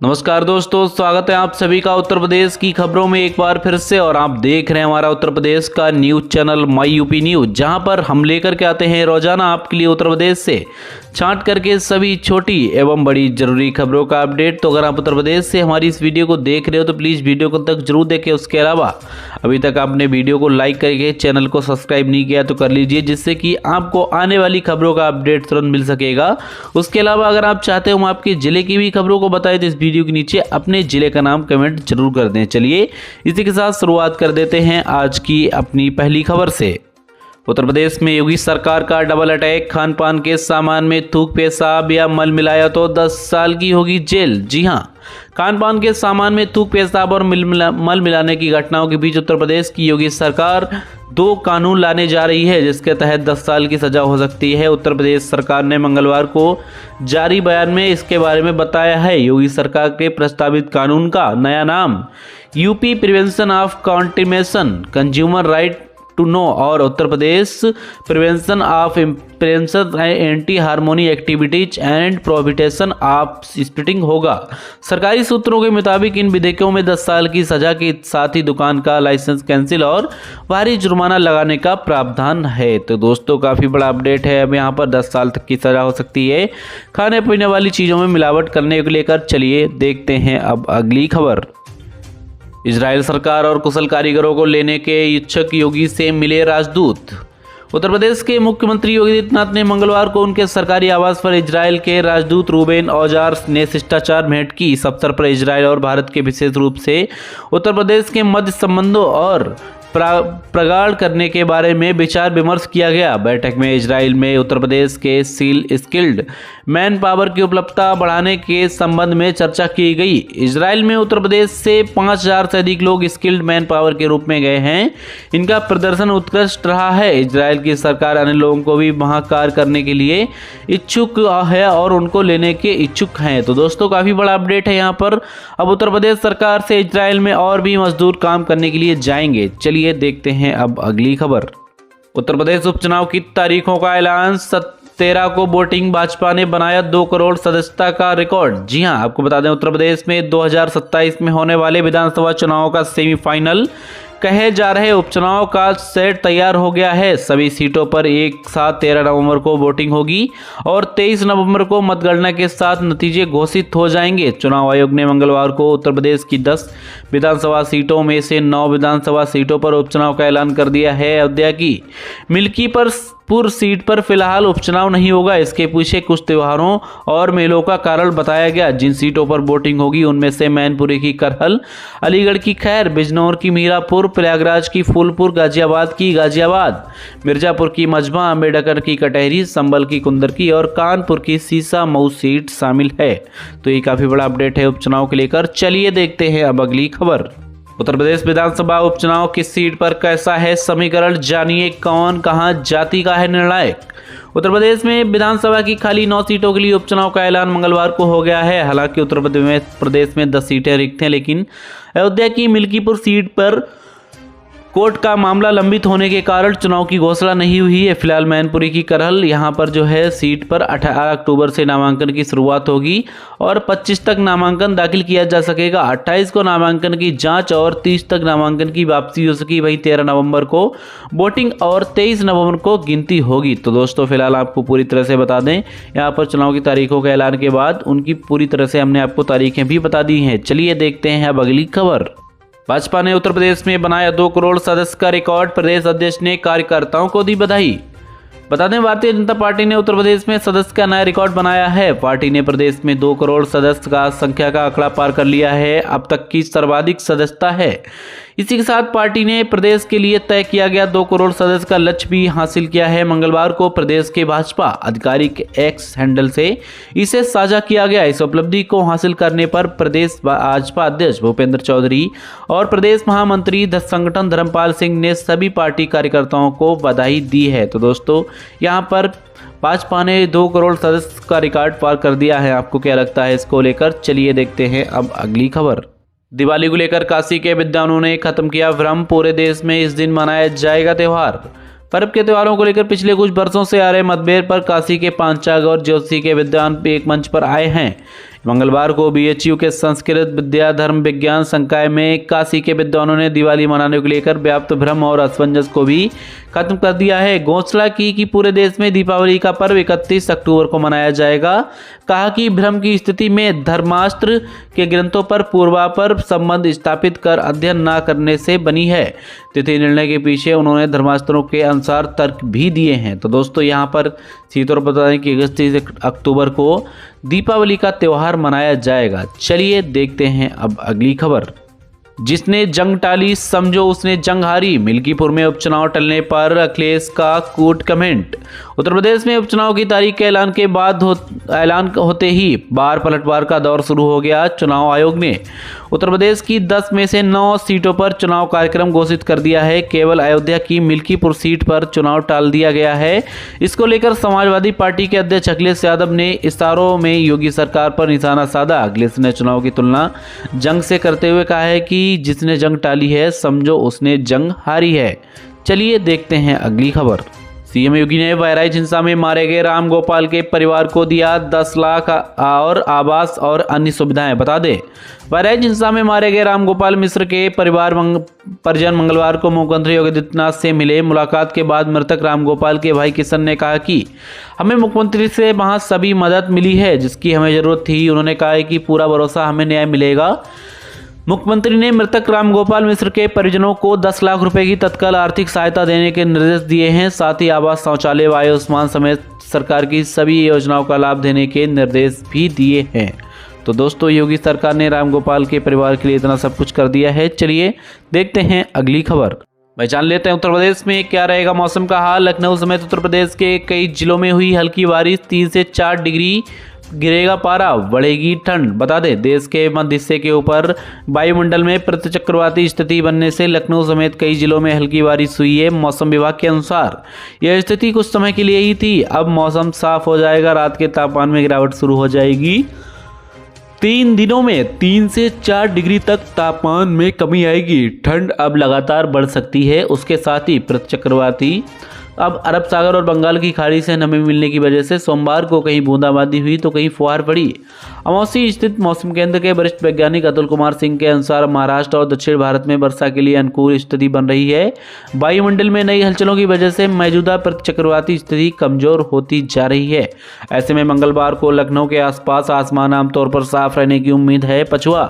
नमस्कार दोस्तों, स्वागत है आप सभी का उत्तर प्रदेश की खबरों में एक बार फिर से। और आप देख रहे हैं हमारा उत्तर प्रदेश का news channel my UP news, जहां पर हम लेकर के आते हैं रोजाना आपके लिए उत्तर प्रदेश से छांट करके सभी छोटी एवं बड़ी जरूरी खबरों का अपडेट। तो अगर आप उत्तर प्रदेश से हमारी इस वीडियो को देख रहे हो तो प्लीज़ वीडियो को तक जरूर देखें। उसके अलावा अभी तक आपने वीडियो को लाइक करके चैनल को सब्सक्राइब नहीं किया तो कर लीजिए, जिससे कि आपको आने वाली खबरों का अपडेट तुरंत मिल सकेगा। उसके अलावा अगर आप चाहते हो हम आपके जिले की भी खबरों को बताएं तो इस वीडियो के नीचे अपने जिले का नाम कमेंट जरूर कर दें। चलिए इसी के साथ शुरुआत कर देते हैं आज की अपनी पहली खबर से। उत्तर प्रदेश में योगी सरकार का डबल अटैक, खान पान के सामान में थूक पेशाब या मल मिलाया तो 10 साल की होगी जेल। जी हां, खान पान के सामान में थूक पेशाब और मल मिलाने की घटनाओं के बीच उत्तर प्रदेश की योगी सरकार 2 कानून लाने जा रही है, जिसके तहत 10 साल की सजा हो सकती है। उत्तर प्रदेश सरकार ने मंगलवार को जारी बयान में इसके बारे में बताया है। योगी सरकार के प्रस्तावित कानून का नया नाम UP prevention of contamination consumer right to know और Uttar Pradesh prevention of impersonation anti harmony activities and prohibition of spitting होगा। सरकारी सूत्रों के मुताबिक इन विधेयकों में 10 साल की सजा के साथ ही दुकान का लाइसेंस कैंसिल और भारी जुर्माना लगाने का प्रावधान है। तो दोस्तों, काफ़ी बड़ा अपडेट है। अब यहाँ पर 10 साल तक की सजा हो सकती है खाने पीने वाली चीज़ों में मिलावट करने को लेकर। चलिए देखते हैं अब अगली खबर। इजराइल सरकार और कुशल कारीगरों को लेने के इच्छुक योगी से मिले राजदूत। उत्तर प्रदेश के मुख्यमंत्री योगी आदित्यनाथ ने मंगलवार को उनके सरकारी आवास पर इजराइल के राजदूत रूबेन औजार ने शिष्टाचार भेंट की। इस अवसर पर इजराइल और भारत के विशेष रूप से उत्तर प्रदेश के मध्य संबंधों और प्रगाढ़ करने के बारे में विचार विमर्श किया गया। बैठक में इजराइल में उत्तर प्रदेश के स्किल्ड मैन पावर की उपलब्धता बढ़ाने के संबंध में चर्चा की गई। इजराइल में उत्तर प्रदेश से 5000 से अधिक लोग स्किल्ड मैन पावर के रूप में गए हैं। इनका प्रदर्शन उत्कृष्ट रहा है। इजराइल की सरकार अन्य लोगों को भी वहां कार्य करने के लिए इच्छुक है और उनको लेने के इच्छुक हैं। तो दोस्तों, काफ़ी बड़ा अपडेट है यहाँ पर। अब उत्तर प्रदेश सरकार से इजराइल में और भी मजदूर काम करने के लिए जाएंगे। चलिए देखते हैं अब अगली खबर। उत्तर प्रदेश उपचुनाव की तारीखों का ऐलान। 13 को वोटिंग, भाजपा ने बनाया 2 करोड़ सदस्यता का रिकॉर्ड। जी हां, आपको बता दें उत्तर प्रदेश में 2027 में होने वाले विधानसभा चुनाव का सेमीफाइनल कहे जा रहे उपचुनाव का सेट तैयार हो गया है। सभी सीटों पर एक साथ 13 नवंबर को वोटिंग होगी और 23 नवंबर को मतगणना के साथ नतीजे घोषित हो जाएंगे। चुनाव आयोग ने मंगलवार को उत्तर प्रदेश की 10 विधानसभा सीटों में से 9 विधानसभा सीटों पर उपचुनाव का ऐलान कर दिया है। अयोध्या की मिल्कीपुर सीट पर फिलहाल उपचुनाव नहीं होगा। इसके पीछे कुछ त्योहारों और मेलों का कारण बताया गया। जिन सीटों पर वोटिंग होगी उनमें से मैनपुरी की करहल, अलीगढ़ की खैर, बिजनौर की मीरापुर, प्रयागराज की फूलपुर, गाजियाबाद की गाजियाबाद, मिर्जापुर की मजमा, अम्बेडकर की कटहरी, संभल की कुंदर की और कानपुर की सीसा मऊ सीट शामिल है। तो ये काफ़ी बड़ा अपडेट है उपचुनाव को लेकर। चलिए देखते हैं अब अगली खबर। उत्तर प्रदेश विधानसभा उपचुनाव किस सीट पर कैसा है समीकरण, जानिए कौन कहां जाति का है निर्णायक। उत्तर प्रदेश में विधानसभा की खाली 9 सीटों के लिए उपचुनाव का ऐलान मंगलवार को हो गया है। हालांकि उत्तर प्रदेश में 10 सीटें रिक्त हैं, लेकिन अयोध्या की मिल्कीपुर सीट पर कोर्ट का मामला लंबित होने के कारण चुनाव की घोषणा नहीं हुई है। फिलहाल मैनपुरी की करहल यहाँ पर जो है सीट पर 18 अक्टूबर से नामांकन की शुरुआत होगी और 25 तक नामांकन दाखिल किया जा सकेगा। 28 को नामांकन की जांच और 30 तक नामांकन की वापसी हो सकी। वहीं 13 नवंबर को वोटिंग और 23 नवंबर को गिनती होगी। तो दोस्तों, फिलहाल आपको पूरी तरह से बता दें, यहाँ पर चुनाव की तारीखों के ऐलान के बाद उनकी पूरी तरह से हमने आपको तारीखें भी बता दी हैं। चलिए देखते हैं अब अगली खबर। भाजपा ने उत्तर प्रदेश में बनाया 2 करोड़ सदस्य का रिकॉर्ड, प्रदेश अध्यक्ष ने कार्यकर्ताओं को दी बधाई। बता दें, भारतीय जनता पार्टी ने उत्तर प्रदेश में सदस्य का नया रिकॉर्ड बनाया है। पार्टी ने प्रदेश में 2 करोड़ सदस्य का संख्या का आंकड़ा पार कर लिया है। अब तक की सर्वाधिक सदस्यता है। इसी के साथ पार्टी ने प्रदेश के लिए तय किया गया 2 करोड़ सदस्य का लक्ष्य भी हासिल किया है। मंगलवार को प्रदेश के भाजपा आधिकारिक एक्स हैंडल से इसे साझा किया गया। इस उपलब्धि को हासिल करने पर प्रदेश भाजपा अध्यक्ष भूपेंद्र चौधरी और प्रदेश महामंत्री संगठन धर्मपाल सिंह ने सभी पार्टी कार्यकर्ताओं को बधाई दी है। तो दोस्तों, यहाँ पर भाजपा ने 2 करोड़ सदस्य का रिकॉर्ड पार कर दिया है। आपको क्या लगता है इसको लेकर? चलिए देखते हैं अब अगली खबर। दिवाली को लेकर काशी के विद्वानों ने खत्म किया भ्रम, पूरे देश में इस दिन मनाया जाएगा त्यौहार। पर्व के त्योहारों को लेकर पिछले कुछ वर्षों से आ रहे मतभेद पर काशी के पांचाग और ज्योतिषी के विद्वान एक मंच पर आए हैं। मंगलवार को बीएचयू के संस्कृत विद्या धर्म विज्ञान संकाय में काशी के विद्वानों ने दिवाली मनाने को लेकर व्याप्त भ्रम और असमंजस को भी खत्म कर दिया है। घोषणा की कि पूरे देश में दीपावली का पर्व 31 अक्टूबर को मनाया जाएगा। कहा कि भ्रम की स्थिति में धर्मास्त्र के ग्रंथों पर पूर्वापर संबंध स्थापित कर अध्ययन न करने से बनी है। तिथि निर्णय के पीछे उन्होंने धर्मास्त्रों के अनुसार तर्क भी दिए हैं। तो दोस्तों यहाँ पर सीधे तौर पर बता दें कि 31 अक्टूबर को दीपावली का त्यौहार मनाया जाएगा। चलिए देखते हैं अब अगली खबर। जिसने जंग टाली समझो उसने जंग हारी, मिल्कीपुर में उपचुनाव टलने पर अखिलेश का कूट कमेंट। उत्तर प्रदेश में उपचुनाव की तारीख के ऐलान के बाद ऐलान होते ही बार पलटवार का दौर शुरू हो गया। चुनाव आयोग ने उत्तर प्रदेश की 10 में से 9 सीटों पर चुनाव कार्यक्रम घोषित कर दिया है। केवल अयोध्या की मिल्कीपुर सीट पर चुनाव टाल दिया गया है। इसको लेकर समाजवादी पार्टी के अध्यक्ष अखिलेश यादव ने इशारों में योगी सरकार पर निशाना साधा। अखिलेश ने चुनाव की तुलना जंग से करते हुए कहा है कि जिसने जंग टाली है समझो उसने जंग हारी है। चलिए देखते हैं अगली खबर। सीएम योगी ने बहराइच हिंसा में मारे गए राम गोपाल के परिवार को दिया 10 लाख और आवास और अन्य सुविधाएं। बता दें, बहराइच हिंसा में मारे गए राम गोपाल मिश्र के परिजन मंगलवार को मुख्यमंत्री योगी आदित्यनाथ से मिले। मुलाकात के बाद मृतक राम गोपाल के भाई किशन ने कहा कि हमें मुख्यमंत्री से वहां सभी मदद मिली है जिसकी हमें जरूरत थी। उन्होंने कहा कि पूरा भरोसा हमें न्याय मिलेगा। मुख्यमंत्री ने मृतक रामगोपाल मिश्र के परिजनों को 10 लाख रुपए की तत्काल आर्थिक सहायता देने के निर्देश दिए हैं। साथ ही आवास, शौचालय, आयुष्मान समेत सरकार की सभी योजनाओं का लाभ देने के निर्देश भी दिए हैं। तो दोस्तों, योगी सरकार ने रामगोपाल के परिवार के लिए इतना सब कुछ कर दिया है। चलिए देखते हैं अगली खबर। भाई जान लेते हैं उत्तर प्रदेश में क्या रहेगा मौसम का हाल। लखनऊ समेत उत्तर प्रदेश के कई जिलों में हुई हल्की बारिश, 3 से 4 डिग्री गिरेगा पारा, बढ़ेगी ठंड। बता दें, देश के मध्य हिस्से के ऊपर वायुमंडल में प्रतिचक्रवाती स्थिति बनने से लखनऊ समेत कई जिलों में हल्की बारिश हुई है। मौसम विभाग के अनुसार यह स्थिति कुछ समय के लिए ही थी। अब मौसम साफ हो जाएगा, रात के तापमान में गिरावट शुरू हो जाएगी। 3 दिनों में 3 से 4 डिग्री तक तापमान में कमी आएगी। ठंड अब लगातार बढ़ सकती है। उसके साथ ही प्रतिचक्रवाती अब अरब सागर और बंगाल की खाड़ी से नमी मिलने की वजह से सोमवार को कहीं बूंदाबांदी हुई तो कहीं फुहार पड़ी। अमौसी स्थित मौसम केंद्र के वरिष्ठ वैज्ञानिक अतुल कुमार सिंह के अनुसार महाराष्ट्र और दक्षिण भारत में वर्षा के लिए अनुकूल स्थिति बन रही है। वायुमंडल में नई हलचलों की वजह से मौजूदा प्रतिचक्रवाती स्थिति कमजोर होती जा रही है। ऐसे में मंगलवार को लखनऊ के आसपास आसमान आमतौर पर साफ रहने की उम्मीद है। पछुआ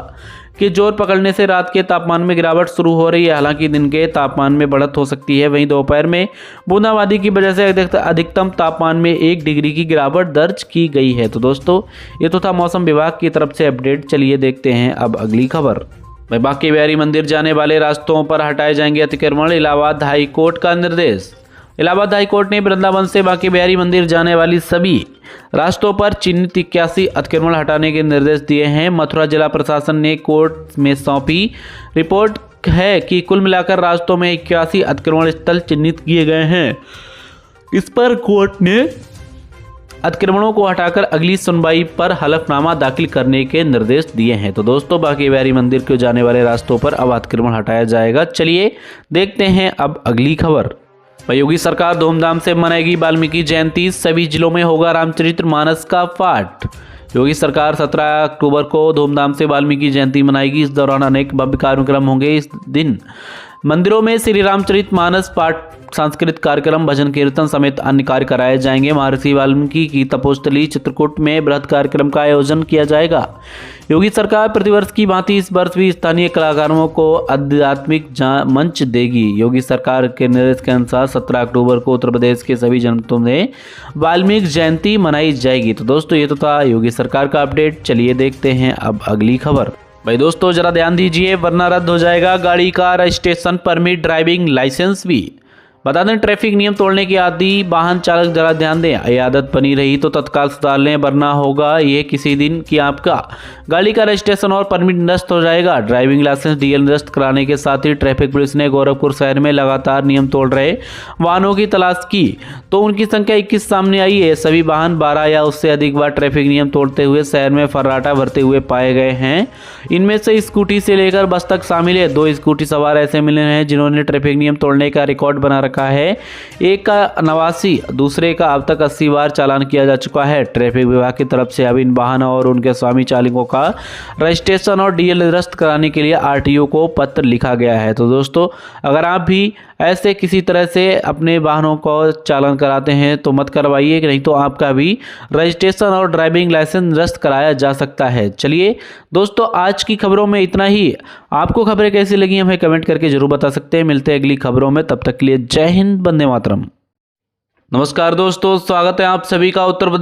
के जोर पकड़ने से रात के तापमान में गिरावट शुरू हो रही है। हालांकि दिन के तापमान में बढ़त हो सकती है। वहीं दोपहर में बूंदाबांदी की वजह से अधिकतम तापमान में 1 डिग्री की गिरावट दर्ज की गई है। तो दोस्तों, ये तो था मौसम विभाग की तरफ से अपडेट। चलिए देखते हैं अब अगली खबर। बांके बिहारी मंदिर जाने वाले रास्तों पर हटाए जाएंगे अतिक्रमण, इलाहाबाद हाई कोर्ट का निर्देश। इलाहाबाद हाई कोर्ट ने वृंदावन से बांके बिहारी मंदिर जाने वाली सभी रास्तों पर चिन्हित 81 अतिक्रमण हटाने के निर्देश दिए हैं। मथुरा जिला प्रशासन ने कोर्ट में सौंपी रिपोर्ट है कि कुल मिलाकर रास्तों में 81 अतिक्रमण स्थल चिन्हित किए गए हैं। इस पर कोर्ट ने अतिक्रमणों को हटाकर अगली सुनवाई पर हलफनामा दाखिल करने के निर्देश दिए हैं। तो दोस्तों, बांके बिहारी मंदिर को जाने वाले रास्तों पर अब अतिक्रमण हटाया जाएगा। चलिए देखते हैं अब अगली खबर। योगी सरकार धूमधाम से मनाएगी वाल्मीकि जयंती, सभी जिलों में होगा रामचरितमानस का पाठ। योगी सरकार 17 अक्टूबर को धूमधाम से वाल्मीकि जयंती मनाएगी। इस दौरान अनेक भव्य कार्यक्रम होंगे। इस दिन मंदिरों में श्री रामचरितमानस पाठ, सांस्कृतिक कार्यक्रम, भजन कीर्तन समेत अन्य कार्य कराए जाएंगे। महर्षि वाल्मीकि की तपोस्थली चित्रकूट में बृहद कार्यक्रम का आयोजन किया जाएगा। योगी सरकार प्रतिवर्ष की भांति इस वर्ष भी स्थानीय कलाकारों को आध्यात्मिक मंच देगी। योगी सरकार के निर्देश के अनुसार 17 अक्टूबर को उत्तर प्रदेश के सभी जनपदों में वाल्मीकि जयंती मनाई जाएगी। तो दोस्तों, ये तो था योगी सरकार का अपडेट। चलिए देखते हैं अब अगली खबर। भाई दोस्तों, जरा ध्यान दीजिए वरना रद्द हो जाएगा गाड़ी का रजिस्ट्रेशन, परमिट, ड्राइविंग लाइसेंस भी। बता दें, ट्रैफिक नियम तोड़ने की आदि वाहन चालक जरा ध्यान दें। ये आदत बनी रही तो तत्काल सुधार लें, वरना होगा ये किसी दिन कि आपका गाड़ी का रजिस्ट्रेशन और परमिट नष्ट हो जाएगा। ड्राइविंग लाइसेंस डीएल निरस्त कराने के साथ ही ट्रैफिक पुलिस ने गोरखपुर शहर में लगातार नियम तोड़ रहे वाहनों की तलाश की तो उनकी संख्या 21 सामने आई है। सभी वाहन 12 या उससे अधिक बार ट्रैफिक नियम तोड़ते हुए शहर में फर्राटा भरते हुए पाए गए हैं। इनमें से स्कूटी से लेकर बस तक शामिल है। 2 स्कूटी सवार ऐसे मिले हैं जिन्होंने ट्रैफिक नियम तोड़ने का रिकॉर्ड बना रखा रखा है। एक का 89, दूसरे का अब तक 80 बार चालान किया जा चुका है। ट्रैफिक विभाग की तरफ से अब इन वाहनों और उनके स्वामी चालकों का रजिस्ट्रेशन और डीएल निरस्त कराने के लिए आरटीओ को पत्र लिखा गया है। तो दोस्तों, अगर आप भी ऐसे किसी तरह से अपने वाहनों को चालान कराते हैं तो मत करवाइए, नहीं तो आपका भी रजिस्ट्रेशन और ड्राइविंग लाइसेंस निरस्त कराया जा सकता है। चलिए दोस्तों, आज की खबरों में इतना ही। आपको खबरें कैसी लगी हमें कमेंट करके जरूर बता सकते हैं। मिलते हैं अगली खबरों में, तब तक के लिए जय हिंद, वंदे मातरम। नमस्कार दोस्तों, स्वागत है आप सभी का उत्तर प्रदेश